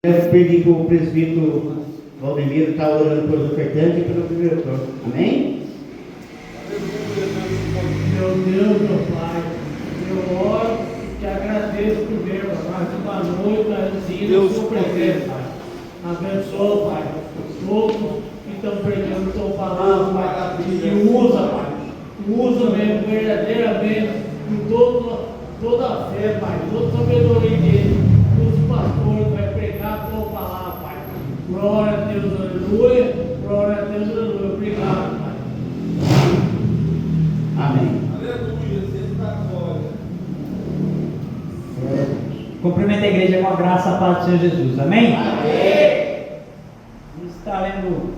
Eu pedi para o presbítero Valdemiro estar orando pelos ofertantes e pelo diretor. Amém? Meu Deus, meu Pai, eu oro e te agradeço primeiro, mais uma noite assim na sua presença, Pai. Abençoa, Pai, todos que estão pregando a tua palavra, Pai, e usa, Pai, usa mesmo, verdadeiramente, com toda a fé, Pai, toda a sabedoria dele, os pastores que vai pregar a tua palavra, Pai. Glória a Deus, aleluia, glória a Deus, aleluia, obrigado, Pai. Amém. Cumprimento a igreja com a graça e a paz do Senhor Jesus. Amém? Amém. A gente está lendo,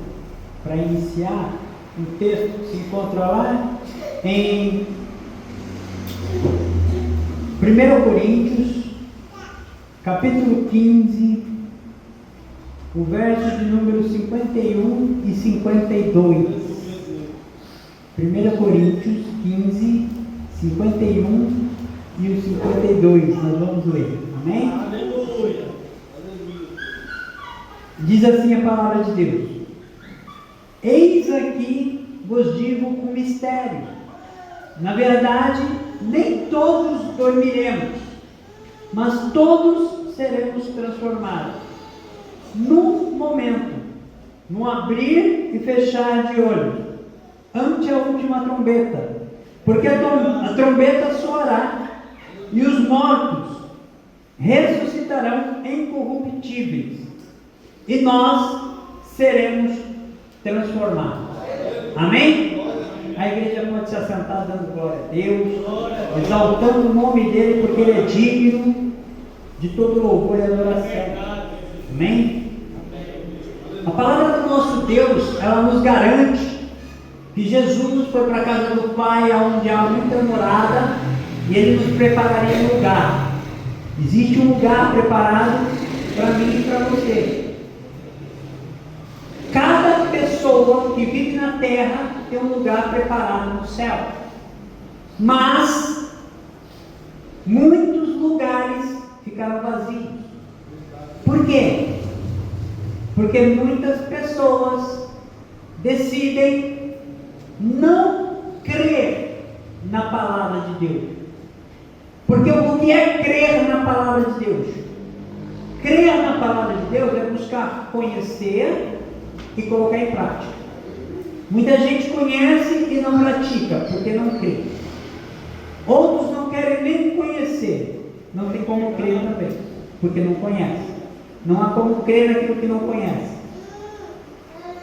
para iniciar, um texto que se encontra lá em 1 Coríntios, capítulo 15, o verso de número 51 e 52. 1 Coríntios 15, 51 e o 52. Nós vamos ler. Amém? Aleluia. Diz assim a palavra de Deus: Eis aqui vos digo com mistério. Na verdade, nem todos dormiremos, mas todos seremos transformados. Num momento, no abrir e fechar de olhos, ante a última trombeta. Porque a trombeta soará, e os mortos ressuscitarão incorruptíveis, e nós seremos transformados. Amém? A igreja pode se assentar dando glória a Deus, exaltando o nome dele, porque ele é digno de todo louvor e adoração. Amém? A palavra do nosso Deus, ela nos garante que Jesus foi para a casa do Pai, onde há muita morada, e ele nos prepararia um lugar. Existe um lugar preparado para mim e para você. Cada pessoa que vive na terra tem um lugar preparado no céu. Mas muitos lugares ficaram vazios. Por quê? Porque muitas pessoas decidem não crer na palavra de Deus. Porque o que é crer na palavra de Deus? Crer na palavra de Deus é buscar conhecer e colocar em prática. Muita gente conhece e não pratica, porque não crê. Outros não querem nem conhecer, não tem como crer também, porque não conhece. Não há como crer naquilo que não conhece.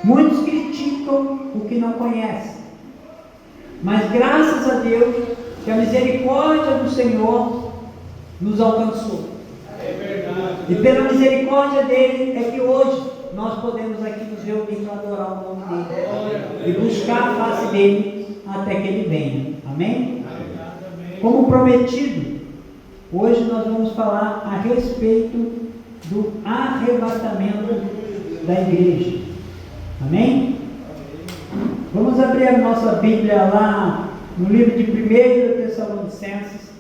Muitos criticam o que não conhecem, mas graças a Deus que a misericórdia do Senhor nos alcançou. É verdade. E pela misericórdia dele é que hoje nós podemos aqui nos reunir para adorar o nome dele e buscar a face dele até que ele venha. Amém? Como prometido, hoje nós vamos falar a respeito do arrebatamento da igreja. Amém? Vamos abrir a nossa Bíblia lá no livro de 1 Tessalonicenses,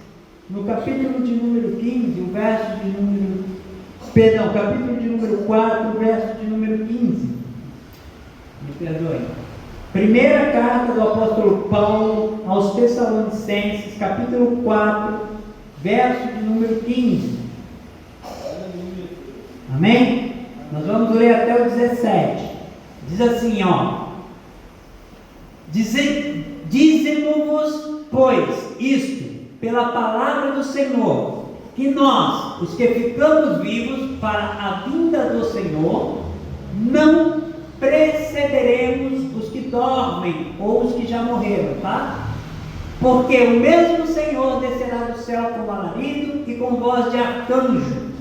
no capítulo de número 15, o verso de número... Perdão, capítulo de número 4, verso de número 15. Me perdoe. Primeira carta do apóstolo Paulo aos Tessalonicenses, capítulo 4, verso de número 15. Amém? Nós vamos ler até o 17. Diz assim, ó: Dizemos-vos, pois, isto, pela palavra do Senhor, que nós, os que ficamos vivos para a vinda do Senhor, não precederemos os que dormem ou os que já morreram, tá? Porque o mesmo Senhor descerá do céu com alarido e com voz de arcanjo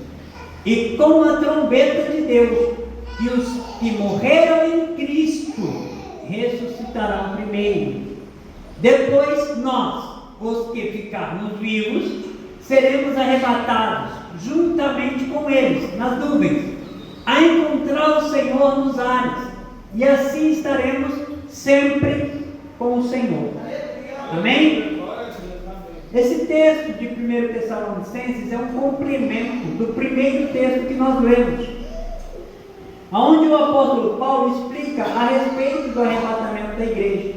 e com a trombeta de Deus, e os que morreram em Cristo ressuscitarão primeiro. Depois nós, os que ficarmos vivos, seremos arrebatados juntamente com eles nas nuvens, a encontrar o Senhor nos ares, e assim estaremos sempre com o Senhor. Amém? Esse texto de 1 Tessalonicenses é um complemento do primeiro texto que nós lemos, onde o apóstolo Paulo explica a respeito do arrebatamento da igreja.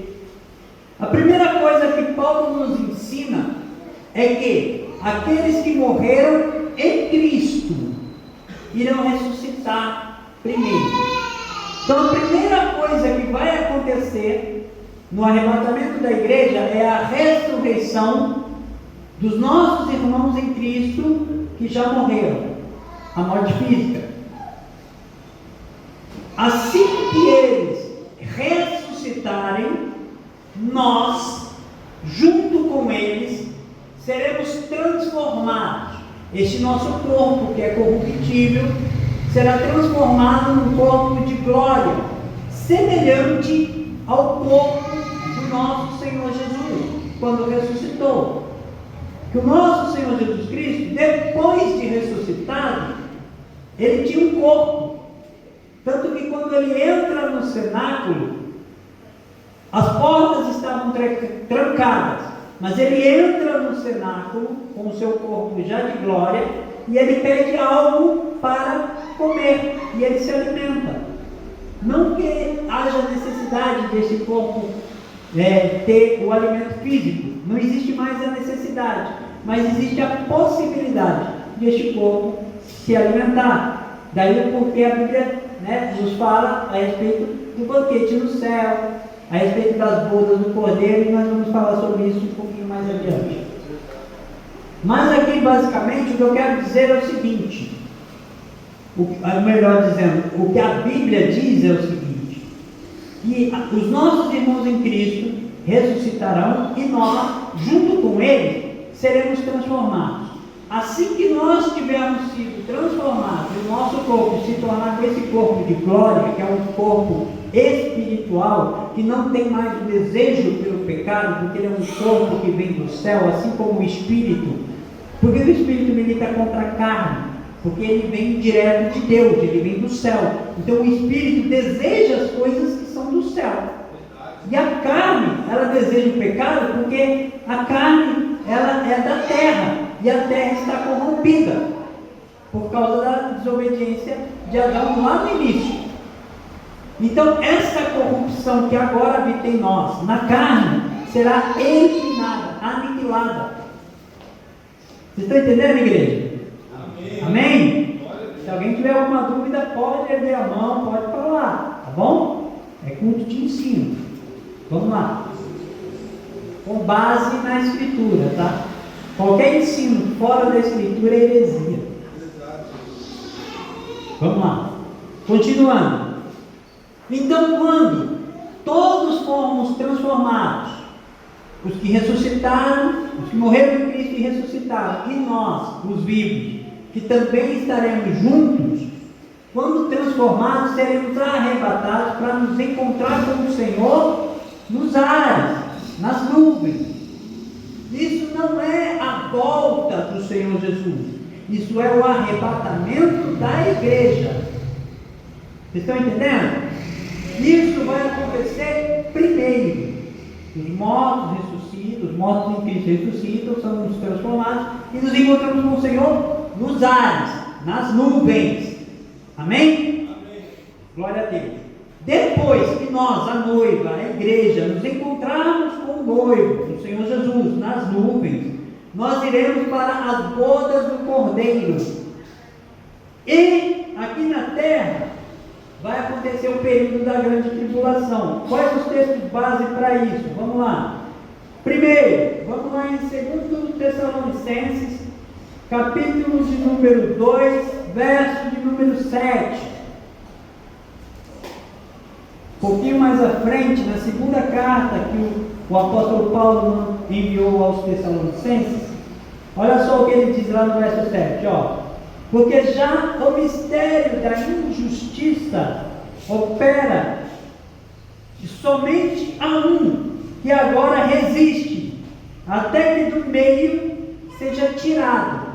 A primeira coisa que Paulo nos ensina é que aqueles que morreram em Cristo irão ressuscitar primeiro. Então a primeira coisa que vai acontecer no arrebatamento da igreja é a ressurreição dos nossos irmãos em Cristo que já morreram, a morte física. Assim que eles ressuscitarem, nós, junto com eles, seremos transformados. Este nosso corpo, que é corruptível, será transformado num corpo de glória, semelhante ao corpo do nosso Senhor Jesus, quando ressuscitou. Que o nosso Senhor Jesus Cristo, depois de ressuscitado, ele tinha um corpo. Tanto que quando ele entra no cenáculo, as portas estavam trancadas, mas ele entra no cenáculo com o seu corpo já de glória e ele pede algo para comer e ele se alimenta. Não que haja necessidade desse corpo ter o alimento físico, não existe mais a necessidade, mas existe a possibilidade deste corpo se alimentar. Daí porque a Bíblia nos fala a respeito do banquete no céu, a respeito das bodas do Cordeiro, e nós vamos falar sobre isso um pouquinho mais adiante. Mas aqui basicamente o que eu quero dizer é o seguinte, melhor dizendo, o que a Bíblia diz é o seguinte, que os nossos irmãos em Cristo ressuscitarão e nós, junto com eles, seremos transformados. Assim que nós tivermos sido transformados, o nosso corpo se tornar com esse corpo de glória, que é um corpo espiritual, que não tem mais o desejo pelo pecado, porque ele é um corpo que vem do céu, assim como o espírito, porque o espírito milita contra a carne, porque ele vem direto de Deus, ele vem do céu. Então o espírito deseja as coisas que são do céu. E a carne, ela deseja o pecado porque a carne, ela é da terra, e a terra está corrompida, por causa da desobediência de Adão lá no início. Então essa corrupção que agora habita em nós, na carne, será eliminada, aniquilada. Vocês estão entendendo, igreja? Amém? Amém? Se alguém tiver alguma dúvida, pode erguer a mão, pode falar, tá bom? É culto de ensino. Vamos lá. Com base na Escritura, tá? Qualquer ensino fora da Escritura é heresia. Vamos lá. Continuando. Então, quando todos fomos transformados, os que ressuscitaram, os que morreram em Cristo e ressuscitaram, e nós, os vivos, que também estaremos juntos, quando transformados, seremos arrebatados para nos encontrar com o Senhor nos ares, nas nuvens. Isso não é a volta do Senhor Jesus, isso é o arrebatamento da igreja. Vocês estão entendendo? Isso vai acontecer primeiro. Os mortos ressuscitam, os mortos em Cristo ressuscitam, somos transformados e nos encontramos com o Senhor nos ares, nas nuvens. Amém? Amém. Glória a Deus. Depois que nós, a noiva, a igreja, nos encontrarmos com o noivo, o Senhor Jesus, nas nuvens, nós iremos para as bodas do Cordeiro. E aqui na terra vai acontecer o período da grande tribulação. Quais os textos base para isso? Vamos lá. Primeiro, vamos lá em 2 Tessalonicenses, capítulo de número 2, verso de número 7. Um pouquinho mais à frente, na segunda carta que o apóstolo Paulo enviou aos Tessalonicenses, olha só o que ele diz lá no verso 7, porque já o mistério da injustiça opera somente a um, que agora resiste, até que do meio seja tirado.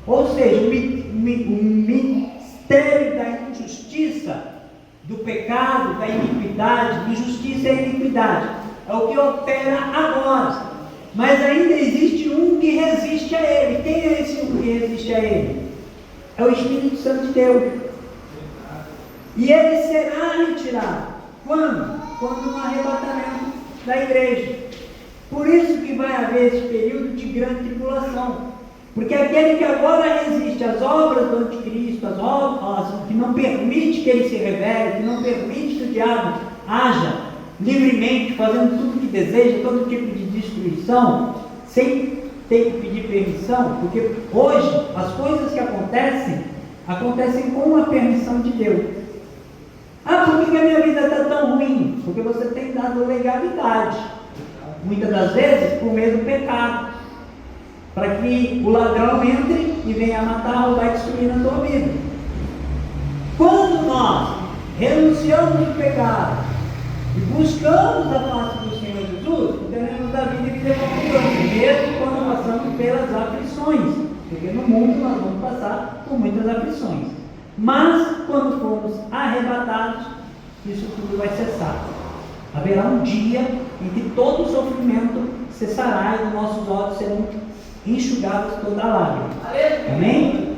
Ou seja, o mistério da injustiça, do pecado, da iniquidade, de justiça e iniquidade, é o que opera agora. Mas ainda existe um que resiste a ele. Quem é esse um que resiste a ele? É o Espírito Santo de Deus. E ele será retirado. Quando? Quando no arrebatamento da igreja. Por isso que vai haver esse período de grande tribulação. Porque aquele que agora resiste às obras do anticristo, às obras que não permite que ele se revele, que não permite que o diabo haja livremente, fazendo tudo o que deseja, todo tipo de destruição, sem ter que pedir permissão, porque hoje as coisas que acontecem com a permissão de Deus. Ah, por que a minha vida está tão ruim? Porque você tem dado legalidade, muitas das vezes por meio do pecado, para que o ladrão entre e venha matar, roubar e destruir na tua vida. Quando nós renunciamos ao pecado e buscamos a face do Senhor Jesus, teremos a vida e vida abundante, mesmo quando passamos pelas aflições, porque no mundo nós vamos passar por muitas aflições. Mas quando formos arrebatados, isso tudo vai cessar. Haverá um dia em que todo o sofrimento cessará e os nossos olhos serão enxugados toda a lágrima. Amém?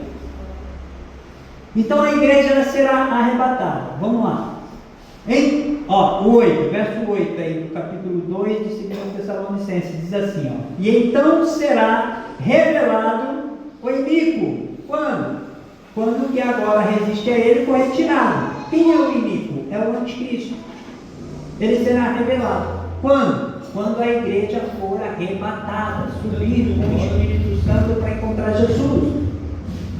Então a igreja ela será arrebatada. Vamos lá. O 8, verso 8 aí, do capítulo 2 de 2 Tessalonicenses, diz assim, e então será revelado o iníquo. Quando? Quando o que agora resiste a ele for retirado. Quem é o iníquo? É o anticristo. Ele será revelado. Quando? Quando a igreja for arrebatada, subir com o Espírito Santo para encontrar Jesus.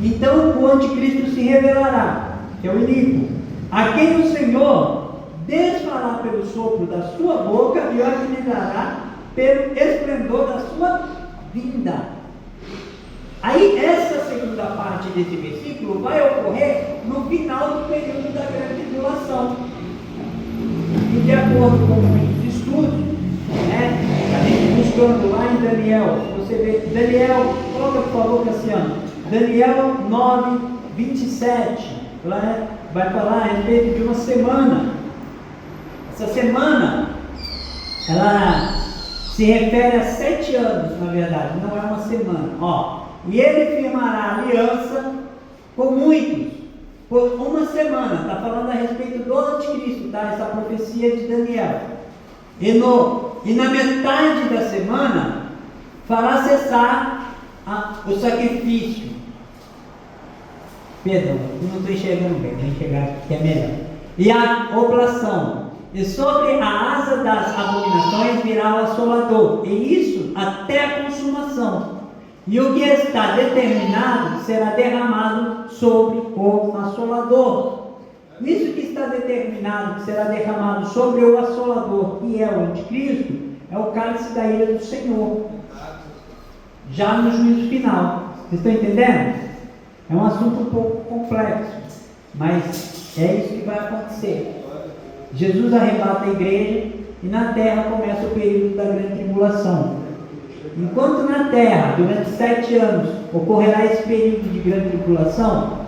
Então o anticristo se revelará, que é o iníquo, a quem o Senhor desfará pelo sopro da sua boca e organizará pelo esplendor da sua vinda. Aí essa segunda parte desse versículo vai ocorrer no final do período da grande tribulação. E de acordo com muitos estudos, a gente buscando lá em Daniel, você vê, Daniel, coloca por favor, Cassiano, Daniel 9, 27, lá vai falar a respeito de uma semana. Essa semana, ela se refere a 7 anos, na verdade, não é uma semana, e ele firmará aliança com muitos, por uma semana, está falando a respeito do anticristo, tá? Essa profecia de Daniel, e na metade da semana, fará cessar o sacrifício, perdão, não estou enxergando bem, vou enxergar que é melhor, e a oblação, e sobre a asa das abominações virá o assolador, e isso até a consumação. E o que está determinado será derramado sobre o assolador. Isso que está determinado que será derramado sobre o assolador, que é o anticristo, é o cálice da ira do Senhor, já no juízo final. Vocês estão entendendo? É um assunto um pouco complexo, mas é isso que vai acontecer. Jesus arrebata a igreja e na terra começa o período da grande tribulação. Enquanto na terra, durante 7 anos, ocorrerá esse período de grande tribulação,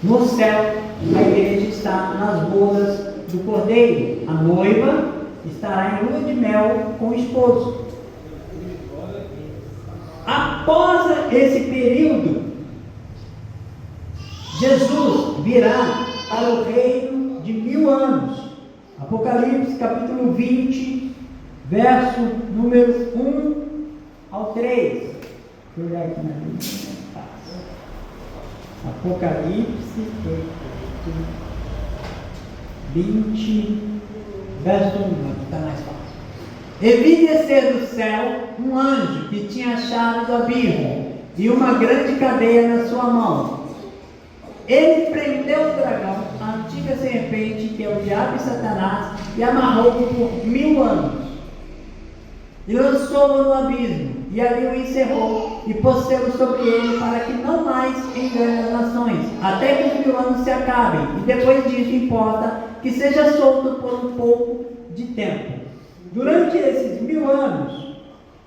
no céu a igreja está nas bodas do Cordeiro. A noiva estará em lua de mel com o esposo. Após esse período, Jesus virá para o reino de 1000 anos. Apocalipse capítulo 20, verso número 1 ao 3. Deixa eu olhar aqui na Bíblia. Apocalipse 20, verso 1, aqui está mais fácil. E vi descer do céu um anjo que tinha a chave do abismo e uma grande cadeia na sua mão. Ele prendeu o dragão, a antiga serpente, que é o diabo e Satanás, e amarrou-o por 1000 anos. E lançou-o no abismo, e ali o encerrou, e pôs-o sobre ele, para que não mais engane as nações, até que os 1000 anos se acabem, e depois disso importa que seja solto por um pouco de tempo. Durante esses 1000 anos,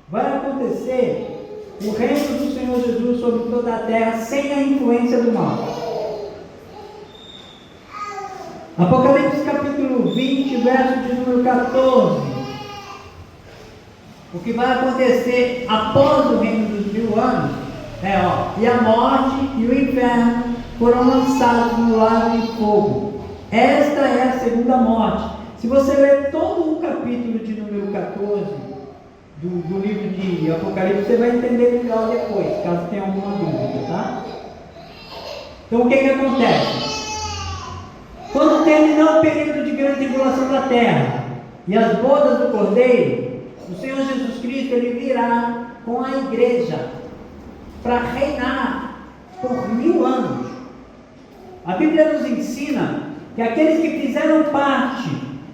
vai acontecer o reino do Senhor Jesus sobre toda a terra, sem a influência do mal. Apocalipse capítulo 20, verso de número 14. O que vai acontecer após o reino dos 1000 anos e a morte e o inferno foram lançados no lago de fogo. Esta é a segunda morte. Se você ler todo o capítulo de número 14 do livro de Apocalipse, você vai entender melhor depois, caso tenha alguma dúvida, tá? Então o que acontece? Quando terminar o período de grande tribulação da terra e as bodas do Cordeiro, o Senhor Jesus Cristo, ele virá com a igreja para reinar por 1000 anos. A Bíblia nos ensina que aqueles que fizeram parte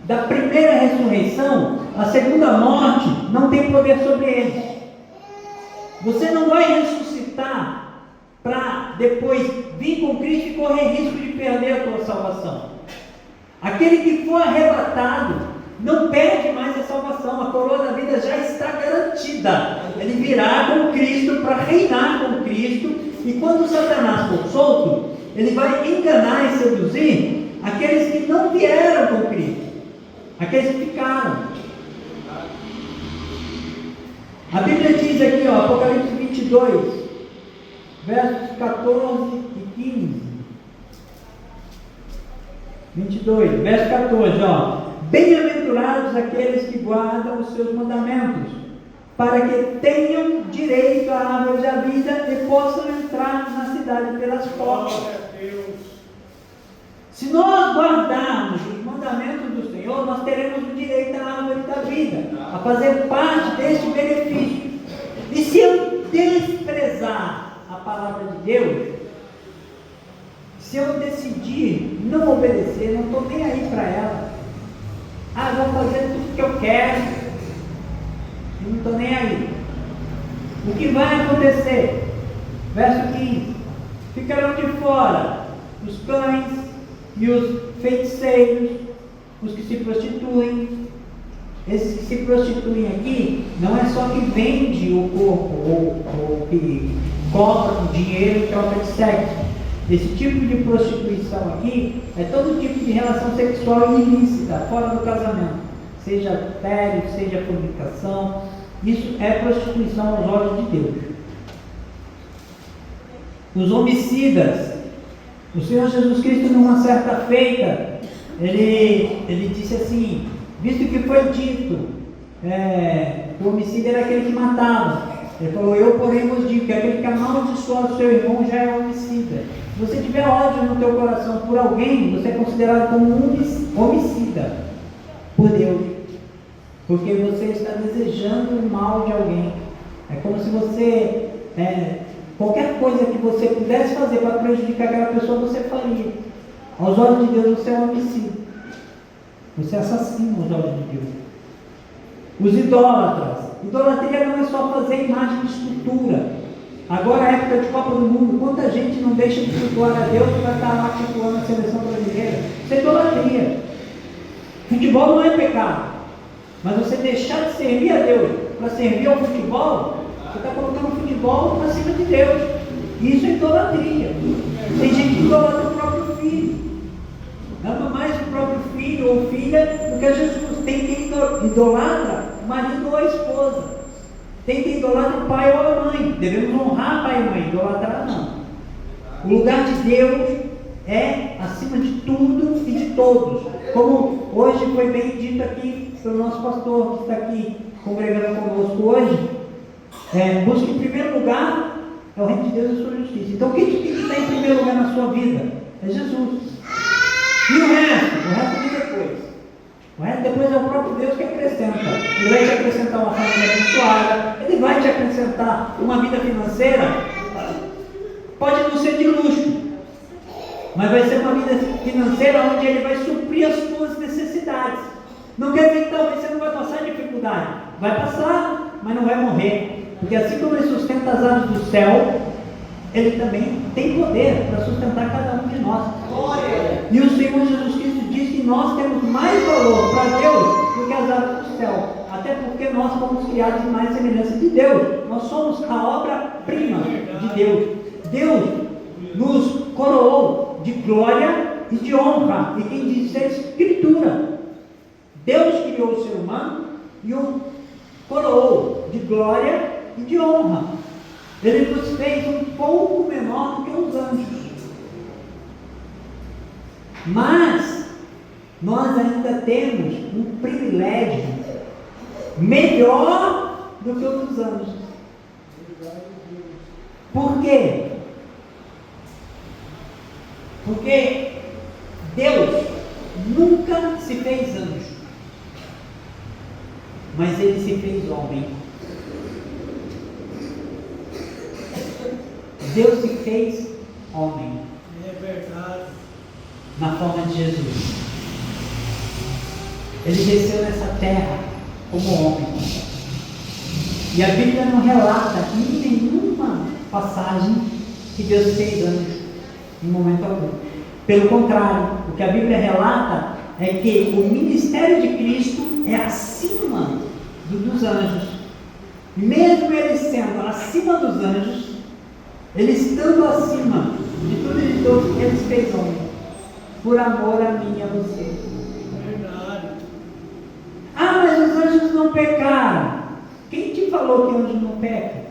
da primeira ressurreição, a segunda morte não tem poder sobre eles. Você não vai ressuscitar para depois vir com Cristo e correr risco de perder a tua salvação. Aquele que for arrebatado não perde mais a salvação, a coroa da vida já está garantida. Ele virá com Cristo para reinar com Cristo, e quando Satanás for solto, ele vai enganar e seduzir aqueles que não vieram com Cristo, aqueles que ficaram. A Bíblia diz aqui, ó, Apocalipse 22, versos 14 e 15. 22, verso 14, ó. Bem-aventurados aqueles que guardam os seus mandamentos, para que tenham direito à árvore da vida e possam entrar na cidade pelas portas. Se nós guardarmos os mandamentos do Senhor, nós teremos o direito à árvore da vida, a fazer parte deste benefício. E se eu desprezar a palavra de Deus, se eu decidir não obedecer, não estou nem aí para ela, vou fazer tudo que eu quero, e não estou nem aí, o que vai acontecer? Verso 15: ficarão de fora os cães e os feiticeiros, os que se prostituem. Esses que se prostituem aqui, não é só que vende o corpo, ou que compra o dinheiro em troca de sexo. Esse tipo de prostituição aqui é todo tipo de relação sexual ilícita, fora do casamento, seja adultério, seja fornicação. Isso é prostituição aos olhos de Deus. Os homicidas, o Senhor Jesus Cristo, numa certa feita, ele disse assim, visto que foi dito que o homicida era aquele que matava, ele falou: eu porém vos digo que aquele que amaldiçoa o seu irmão já é homicida. Se você tiver ódio no teu coração por alguém, você é considerado como um homicida por Deus, porque você está desejando o mal de alguém. É como se você, qualquer coisa que você pudesse fazer para prejudicar aquela pessoa, você faria. Aos olhos de Deus, você é um homicida, você é assassino aos olhos de Deus. Os idólatras, idolatria não é só fazer imagem de escultura. Agora é época de Copa do Mundo, quanta gente não deixa de cultuar a Deus e vai estar lá cultuando a seleção brasileira? Isso é idolatria. Futebol não é pecado, mas você deixar de servir a Deus para servir ao futebol, você está colocando o futebol acima de Deus. Isso é idolatria. Tem gente que idolatra o próprio filho, ama mais o próprio filho ou filha do que Jesus. Tem quem idolatra o marido ou a esposa. Tem quem idolatra o pai ou a mãe. Devemos honrar pai e mãe, idolatrar não. O lugar de Deus é acima de tudo e de todos. Como hoje foi bem dito aqui pelo nosso pastor que está aqui congregando conosco hoje, busque em primeiro lugar é o reino de Deus e a sua justiça. Então quem tem que estar em primeiro lugar na sua vida? É Jesus. E o resto vem depois. O resto depois é o próprio Deus que acrescenta. Ele vai te acrescentar uma família abençoada, Ele vai te acrescentar uma vida financeira, pode não ser de luxo, mas vai ser uma vida financeira onde Ele vai suprir as tuas necessidades. Não quer dizer que talvez você não vai passar dificuldade, vai passar, mas não vai morrer, porque assim como Ele sustenta as aves do céu, Ele também tem poder para sustentar cada um de nós. E o Senhor Jesus Cristo diz que nós temos mais valor para Deus do que as aves do céu, até porque nós fomos criados em mais semelhança de Deus. Nós somos a obra-prima de Deus. Deus nos coroou de glória e de honra, e quem diz isso é a Escritura. Deus criou o ser humano e o coroou de glória e de honra. Ele nos fez um pouco menor do que os anjos. Mas nós ainda temos um privilégio melhor do que o dos anjos. Por quê? Porque Deus nunca se fez anjo, mas Ele se fez homem. Deus se fez homem. É verdade. Na forma de Jesus. Ele desceu nessa terra como homem. E a Bíblia não relata em nenhuma passagem que Deus fez anjo, em momento algum. Pelo contrário, o que a Bíblia relata é que o ministério de Cristo é acima dos anjos. Mesmo ele sendo acima dos anjos, ele estando acima de tudo e de todos, ele se fez homem. Por amor a mim e a você. Verdade. Ah, mas os anjos não pecaram. Quem te falou que anjo não peca?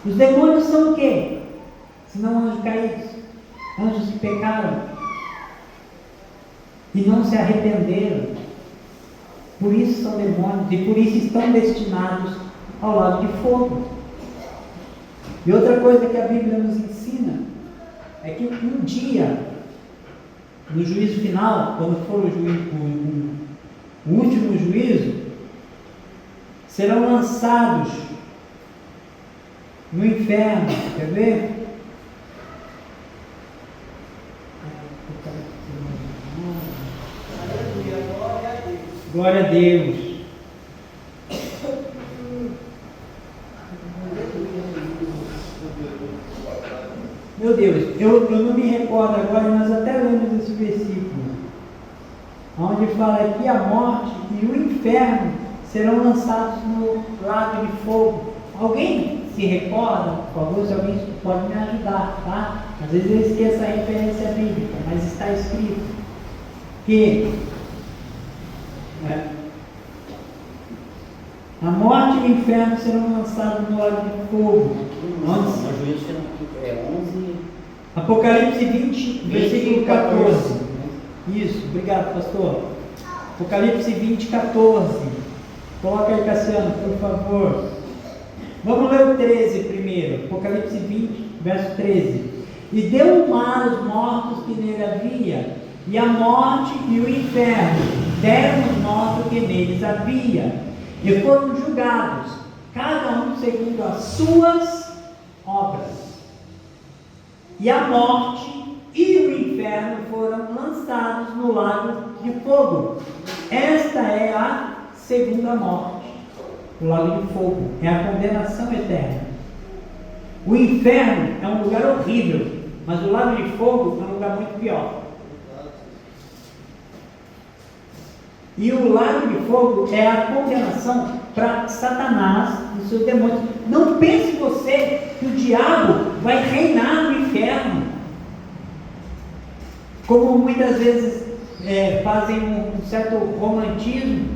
Os demônios são o quê? Se não anjos caídos. Anjos que pecaram e não se arrependeram. Por isso são demônios e por isso estão destinados ao lago de fogo. E outra coisa que a Bíblia nos ensina é que um dia, no juízo final, quando for o último juízo, serão lançados no inferno. Quer ver? Glória a Deus. Meu Deus, eu não me recordo agora, mas até lembro desse versículo, onde fala que a morte e o inferno serão lançados no lago de fogo. Alguém se recorda? Por favor, se alguém pode me ajudar, tá? Às vezes eu esqueço a referência bíblica, mas está escrito que a morte e o inferno serão lançados no lago de fogo. Apocalipse 20, versículo 14. Isso, obrigado, pastor. Apocalipse 20, 14. Coloca aí, Cassiano, por favor. Vamos ler o 13 primeiro. Apocalipse 20, verso 13. E deu o mar os mortos que nele havia, e a morte e o inferno deram os mortos que neles havia, e foram julgados, cada um segundo as suas obras. E a morte e o inferno foram lançados no lago de fogo. Esta é a segunda morte. O lago de fogo é a condenação eterna. O inferno é um lugar horrível, mas o lago de fogo é um lugar muito pior. E o lago de fogo é a condenação para Satanás e seus demônios. Não pense você que o diabo vai reinar no inferno, como muitas vezes fazem um certo romantismo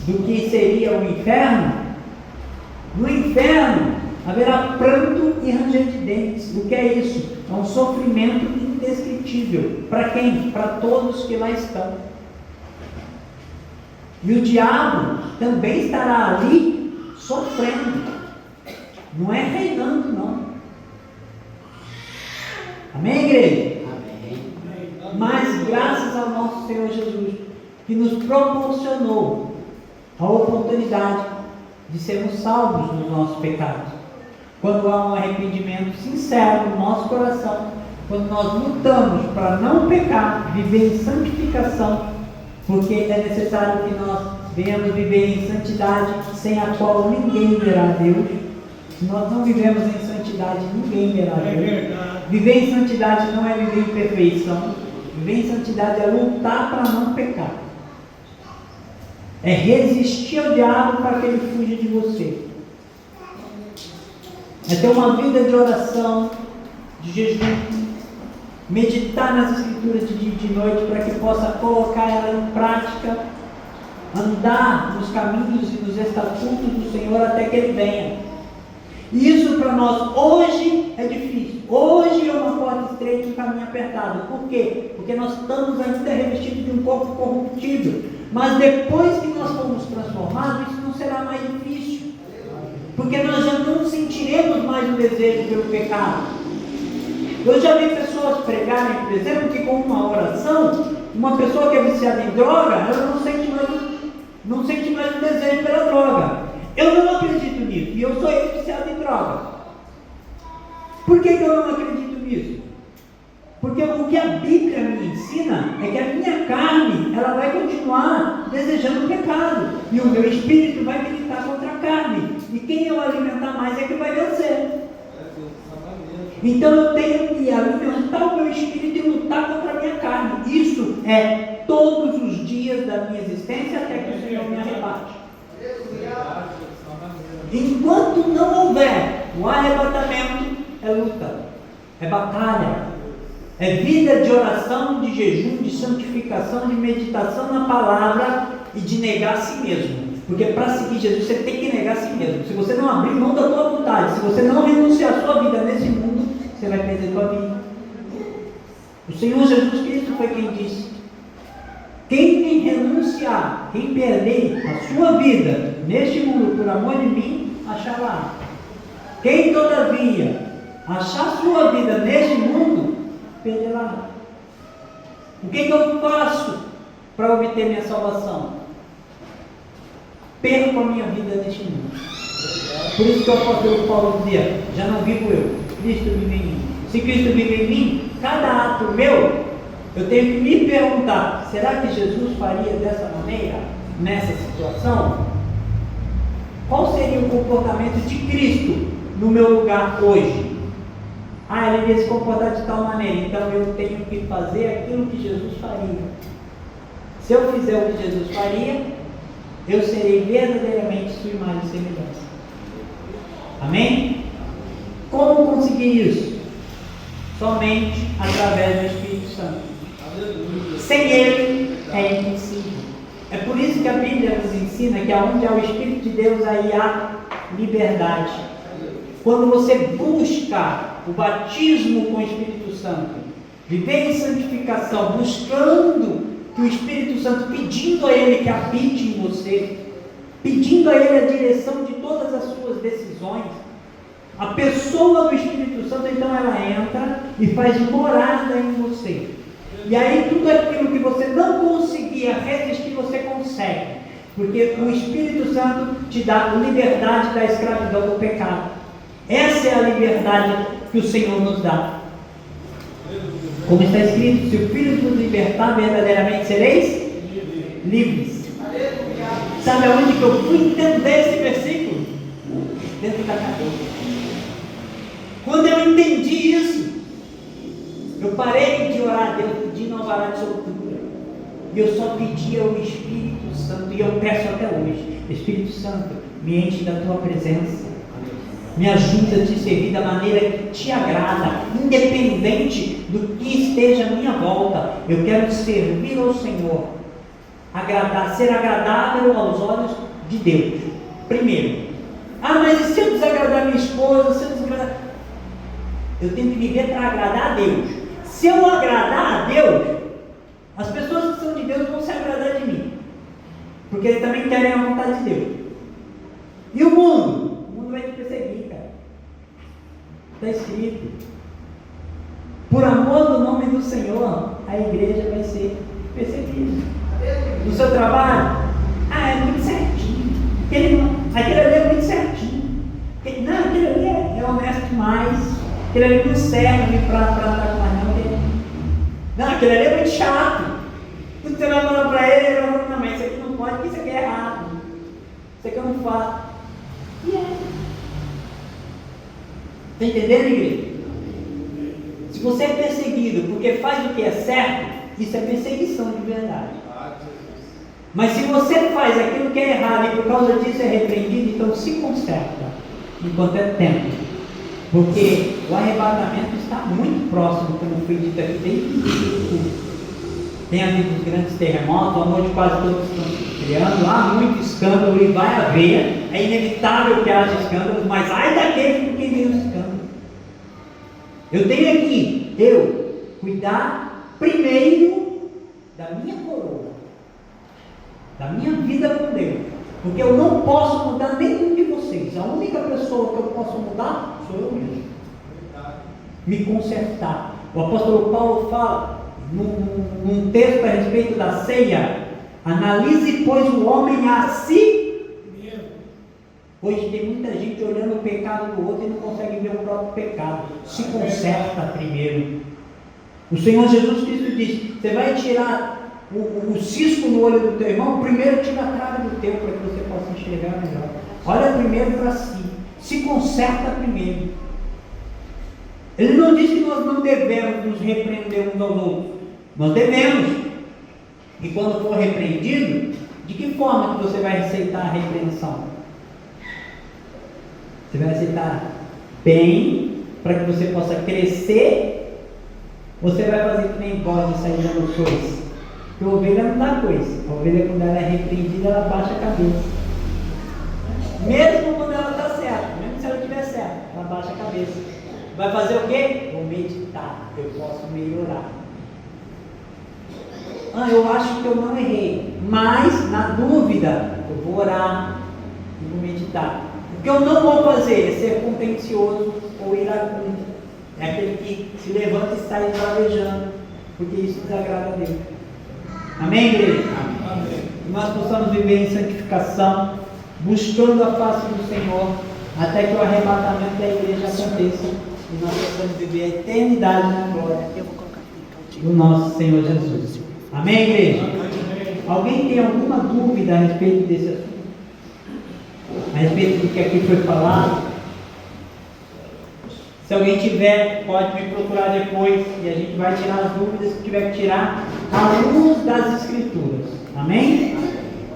do que seria o inferno. No inferno haverá pranto e ranger de dentes. O que é isso? É um sofrimento indescritível. Para quem? Para todos que lá estão. E o diabo também estará ali sofrendo. Não é reinando, não. Amém, igreja? Amém. Mas graças ao nosso Senhor Jesus, que nos proporcionou a oportunidade de sermos salvos dos nossos pecados. Quando há um arrependimento sincero no nosso coração, quando nós lutamos para não pecar, viver em santificação, porque é necessário que nós venhamos viver em santidade, sem a qual ninguém verá Deus. Se nós não vivemos em santidade, ninguém verá Deus. Verdade. Viver em santidade não é viver em perfeição. Viver em santidade é lutar para não pecar. É resistir ao diabo para que ele fuja de você. É ter uma vida de oração, de jejum, meditar nas escrituras de dia e de noite para que possa colocar ela em prática, andar nos caminhos e nos estatutos do Senhor até que Ele venha. E isso para nós hoje é difícil. Hoje é uma porta estreita e um caminho apertado. Por quê? Porque nós estamos ainda revestidos de um corpo corruptível. Mas depois que nós formos transformados, isso não será mais difícil. Porque nós já não sentiremos mais o desejo pelo pecado. Eu já vi pessoas pregarem, por exemplo, que com uma oração, uma pessoa que é viciada em droga, ela não sente mais o desejo pela droga. Eu não acredito nisso. E eu sou viciado em droga. Por que eu não acredito nisso? Porque o que a Bíblia me ensina é que a minha carne, ela vai continuar desejando o pecado. E o meu espírito vai militar contra a carne. E quem eu alimentar mais é que vai vencer. Então eu tenho que alimentar o meu espírito e lutar contra a minha carne. Isso é todos os dias da minha existência até que o Senhor me arrebate. Enquanto não houver o arrebatamento, é luta, é batalha, é vida de oração, de jejum, de santificação, de meditação na palavra e de negar a si mesmo. Porque para seguir Jesus você tem que negar a si mesmo. Se você não abrir mão da tua vontade, se você não renunciar a sua vida nesse mundo, você vai perder a tua vida. O Senhor Jesus Cristo foi quem disse: quem renunciar, quem perder a sua vida neste mundo por amor de mim, achará. Quem todavia achar sua vida neste mundo, perderá. O que eu faço para obter minha salvação? Perco a minha vida neste mundo. Por isso que o apóstolo Paulo dizia: já não vivo eu, Cristo vive em mim. Se Cristo vive em mim, cada ato meu, eu tenho que me perguntar: será que Jesus faria dessa maneira, nessa situação? Qual seria o comportamento de Cristo no meu lugar hoje? Ele iria se comportar de tal maneira, então eu tenho que fazer aquilo que Jesus faria. Se eu fizer o que Jesus faria, eu serei verdadeiramente sua imagem e semelhança. Amém? Como conseguir isso? Somente através do Espírito Santo. Sem Ele é impossível. É por isso que a Bíblia nos ensina que aonde há o Espírito de Deus, aí há liberdade. Quando você busca o batismo com o Espírito Santo, viver em santificação, buscando que o Espírito Santo, pedindo a Ele que habite em você, pedindo a Ele a direção de todas as suas decisões, a pessoa do Espírito Santo, então ela entra e faz morada em você. E aí tudo aquilo que você não conseguia resistir, você consegue. Porque o Espírito Santo te dá liberdade da escravidão do pecado. Essa é a liberdade que o Senhor nos dá. Como está escrito: se o Filho nos libertar, verdadeiramente sereis livres. Sabe aonde que eu fui entender esse versículo? Dentro da cadeia. Quando eu entendi isso, eu parei de orar a Deus pedindo alvará de soltura. E eu só pedia ao Espírito Santo, e eu peço até hoje: Espírito Santo, me enche da tua presença. Me ajuda a te servir da maneira que te agrada, independente do que esteja à minha volta. Eu quero servir ao Senhor, ser agradável aos olhos de Deus. Primeiro. Mas e se eu desagradar minha esposa? Se eu desagradar... Eu tenho que viver para agradar a Deus. Se eu agradar a Deus, as pessoas que são de Deus vão se agradar de mim, porque eles também querem a vontade de Deus. E o mundo? O mundo vai te perseguir, cara. Está escrito: por amor do nome do Senhor, a igreja vai ser perseguida. No seu trabalho, é muito certinho. Aquele ali é muito certinho. Não, aquele ali é honesto demais. Aquele ali não serve para andar com mais não, aquele ali é muito chato. Tudo que você vai falar para ele, ele vai falar: não, mas isso aqui não pode, porque isso aqui é errado. Isso aqui eu não faço. E é. Está entendendo, igreja? Se você é perseguido porque faz o que é certo, isso é perseguição de verdade. Mas se você faz aquilo que é errado e por causa disso é repreendido, então se conserta enquanto é tempo. Porque o arrebatamento está muito próximo, como foi dito aqui desde o início do culto. Tem havido grandes terremotos, o amor de quase todos estão presbiteriano, há muito escândalo e vai haver, é inevitável que haja escândalos, mas ai daquele com quem vem o escândalo. Eu tenho aqui, cuidar primeiro da minha coroa, da minha vida com Deus, porque eu não posso mudar nenhum de vocês. A única pessoa que eu posso mudar sou eu mesmo. Me consertar. O apóstolo Paulo fala num texto a respeito da ceia: analise, pois, o homem a si mesmo. Hoje tem muita gente olhando o pecado do outro e não consegue ver o próprio pecado. Se conserta primeiro. O Senhor Jesus Cristo diz: você vai tirar o cisco no olho do teu irmão, primeiro tira a trave do teu, para que você possa enxergar melhor. Olha primeiro para si, se conserta primeiro. Ele não diz que nós não devemos nos repreender uns aos outros. Nós devemos. E quando for repreendido, de que forma que você vai aceitar a repreensão? Você vai aceitar bem, para que você possa crescer, ou você vai fazer que nem bode, sair dando coisa? Porque a ovelha não dá coisa. A ovelha, quando ela é repreendida, ela baixa a cabeça. Mesmo quando ela está certa, mesmo se ela estiver certa, ela baixa a cabeça. Vai fazer o quê? Vou meditar, eu posso melhorar. Eu acho que eu não errei, mas na dúvida eu vou orar e vou meditar. O que eu não vou fazer é ser contencioso ou iracundo. É aquele que se levanta e sai esbravejando, porque isso desagrada a Deus. Amém, igreja? Amém. Que nós possamos viver em santificação, buscando a face do Senhor, até que o arrebatamento da igreja aconteça e nós possamos viver a eternidade na glória do nosso Senhor Jesus. Amém, igreja? Amém. Alguém tem alguma dúvida a respeito desse assunto? A respeito do que aqui foi falado? Se alguém tiver, pode me procurar depois e a gente vai tirar as dúvidas que tiver que tirar à luz das Escrituras. Amém?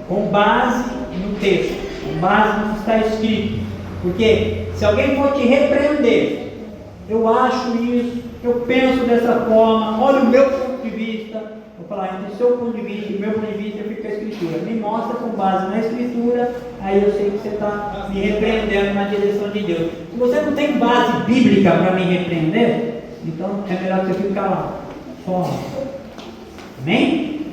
Com base no texto, com base no que está escrito. Porque se alguém for te repreender, eu acho isso, eu penso dessa forma, olha o meu ponto de vista, vou falar entre o seu ponto de vista e o meu ponto de vista, eu fico com a Escritura. Me mostra com base na Escritura, aí eu sei que você está me repreendendo na direção de Deus. Se você não tem base bíblica para me repreender, então é melhor que você fique calado. Fora. Amém?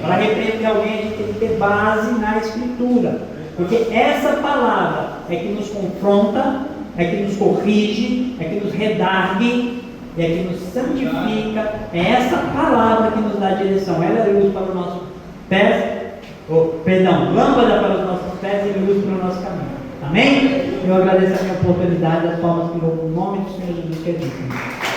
Para repreender alguém, a gente tem que ter base na Escritura. Porque essa palavra é que nos confronta, é que nos corrige, é que nos redargue, é que nos santifica. É essa palavra que nos dá direção. Ela é luz para os nossos pés, lâmpada para os nossos pés e luz para o nosso caminho. Amém? Eu agradeço a minha oportunidade, as palmas que o nome do Senhor Jesus quer dizer.